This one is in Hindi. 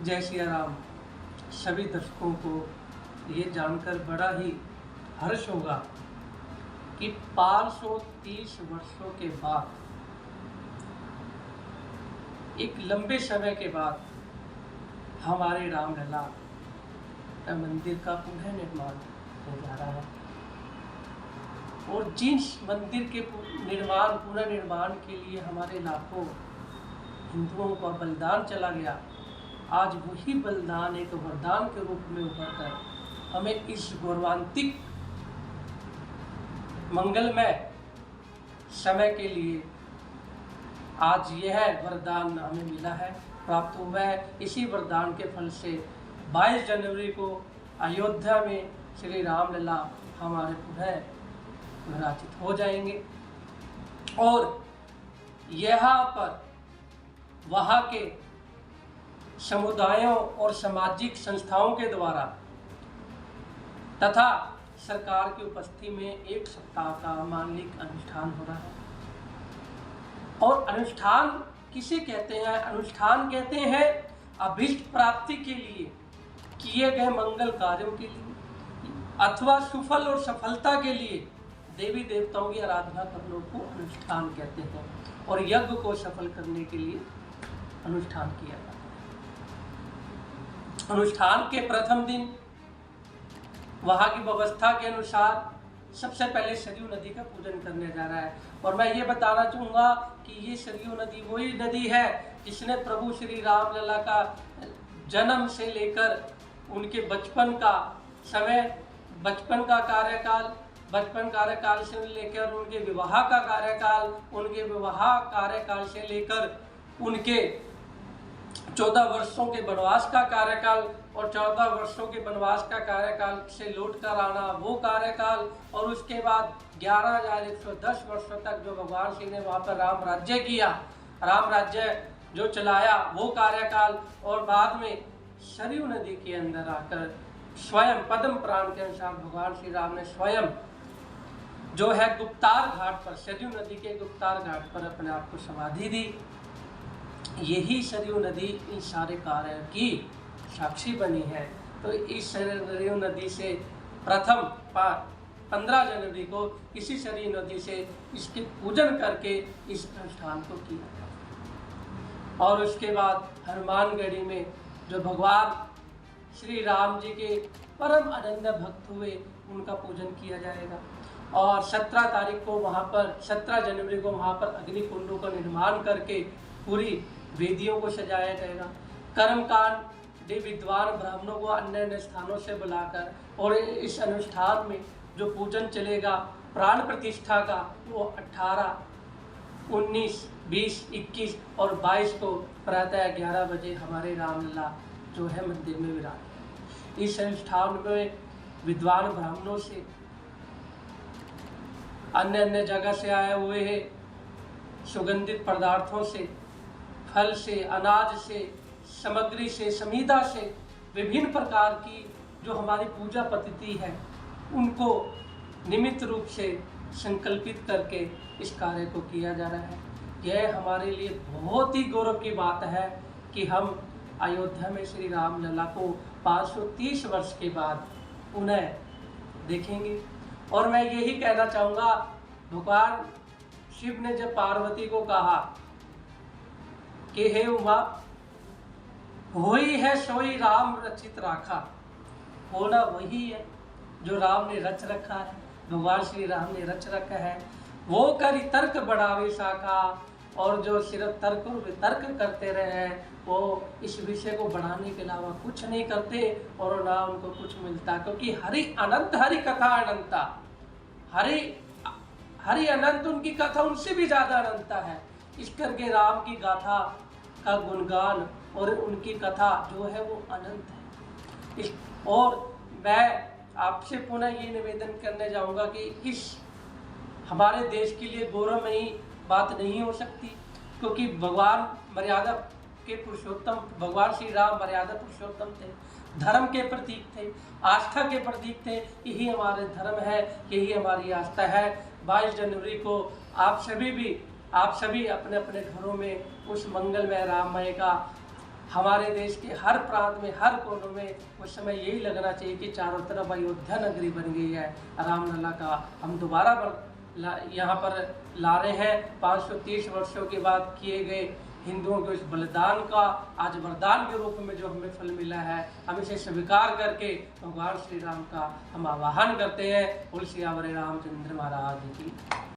जय सिया राम। सभी दर्शकों को ये जानकर बड़ा ही हर्ष होगा कि 530 वर्षों के बाद, एक लंबे समय के बाद हमारे रामलला का मंदिर का पुनः निर्माण होने जा रहा है। और जिस मंदिर के पुनः निर्माण के लिए हमारे लाखों हिंदुओं का बलिदान चला गया, आज वही बलिदान एक वरदान के रूप में उभर कर हमें इस गौरवान्वित मंगलमय समय के लिए आज यह वरदान हमें मिला है, प्राप्त हुआ है। इसी वरदान के फल से 22 जनवरी को अयोध्या में श्री रामलला हमारे पुनः विराजित हो जाएंगे और यहाँ पर वहाँ के समुदायों और सामाजिक संस्थाओं के द्वारा तथा सरकार की उपस्थिति में 1 सप्ताह का मांगलिक अनुष्ठान हो रहा है। और अनुष्ठान किसे कहते हैं? अनुष्ठान कहते हैं अभीष्ट प्राप्ति के लिए किए गए मंगल कार्यों के लिए अथवा सुफल और सफलता के लिए देवी देवताओं की आराधना करने को अनुष्ठान कहते हैं। और यज्ञ को सफल करने के लिए अनुष्ठान किया जाता है। अनुष्ठान के प्रथम दिन वहाँ की व्यवस्था के अनुसार सबसे पहले सरयू नदी का पूजन करने जा रहा है। और मैं ये बताना चाहूँगा कि ये सरयू नदी वही नदी है जिसने प्रभु श्री रामलला का जन्म से लेकर उनके बचपन का समय, बचपन कार्यकाल से लेकर उनके विवाह का कार्यकाल, उनके विवाह कार्यकाल से लेकर उनके 14 वर्षों के वनवास का कार्यकाल और 14 वर्षों के वनवास का कार्यकाल से लौट कर आना वो कार्यकाल, और उसके बाद 11,110 वर्षों तक जो भगवान श्री ने वहाँ पर राम राज्य किया, राम राज्य जो चलाया वो कार्यकाल, और बाद में सरयू नदी के अंदर आकर स्वयं पद्म पुराण के अनुसार भगवान श्री राम ने स्वयं जो है गुप्तार घाट पर, सरयू नदी के गुप्तार घाट पर अपने आप को समाधि दी। यही सरयू नदी इन सारे कार्य की साक्षी बनी है। तो इस सरयू नदी से प्रथम 15 जनवरी को इसी सरयू नदी से इसके पूजन करके इस अनुष्ठान को किया। और उसके बाद हनुमानगढ़ी में जो भगवान श्री राम जी के परम अनन्य भक्त हुए उनका पूजन किया जाएगा। और 17 तारीख को वहाँ पर 17 जनवरी को वहाँ पर अग्निकुंडों का निर्माण करके पूरी वेदियों को सजाया जाएगा। कर्मकांड विद्वान ब्राह्मणों को अन्य अन्य स्थानों से बुलाकर, और इस अनुष्ठान में जो पूजन चलेगा प्राण प्रतिष्ठा का, वो 18, 19, 20, 21 और 22 को प्रातः 11 बजे हमारे रामलला जो है मंदिर में विराज। इस अनुष्ठान में विद्वान ब्राह्मणों से, अन्य अन्य जगह से आए हुए हैं, सुगंधित पदार्थों से, फल से, अनाज से, सामग्री से, समीधा से, विभिन्न प्रकार की जो हमारी पूजा पद्धति है उनको निमित्त रूप से संकल्पित करके इस कार्य को किया जा रहा है। यह हमारे लिए बहुत ही गौरव की बात है कि हम अयोध्या में श्री रामलला को 530 वर्ष के बाद पुनः देखेंगे। और मैं यही कहना चाहूँगा, भगवान शिव ने जब पार्वती को कहा कि हे उमा, होई है सोई राम रचित राखा, होना वही है जो राम ने रच रखा है, भगवान श्री राम ने रच रखा है। वो करी तर्क बढ़ावे शाखा, और जो सिर्फ तर्क और वितर्क करते रहे वो इस विषय को बढ़ाने के अलावा कुछ नहीं करते और ना उनको कुछ मिलता। क्योंकि हरि अनंत, हरि कथा अनंता, हरि अनंत, उनकी कथा उनसे भी ज़्यादा अनंता है। इस करके राम की गाथा का गुणगान और उनकी कथा जो है वो अनंत है। और मैं आपसे पुनः ये निवेदन करने जाऊंगा कि इस हमारे देश के लिए गौरवमयी बात नहीं हो सकती, क्योंकि भगवान मर्यादा के पुरुषोत्तम, भगवान श्री राम मर्यादा पुरुषोत्तम थे, धर्म के प्रतीक थे, आस्था के प्रतीक थे। यही हमारे धर्म है, यही हमारी आस्था है। 22 जनवरी को आप सभी अपने अपने घरों में उस मंगलमय राममय का हमारे देश के हर प्रांत में, हर कोनों में उस समय यही लगना चाहिए कि चारों तरफ अयोध्या नगरी बन गई है। रामलला का हम दोबारा यहाँ पर ला रहे हैं। 530 वर्षों के बाद किए गए हिंदुओं के उस बलिदान का आज वरदान के रूप में जो हमें फल मिला है, हम इसे स्वीकार करके भगवान श्री राम का हम आवाहन करते हैं। बोल सियावर रामचंद्र महाराज की।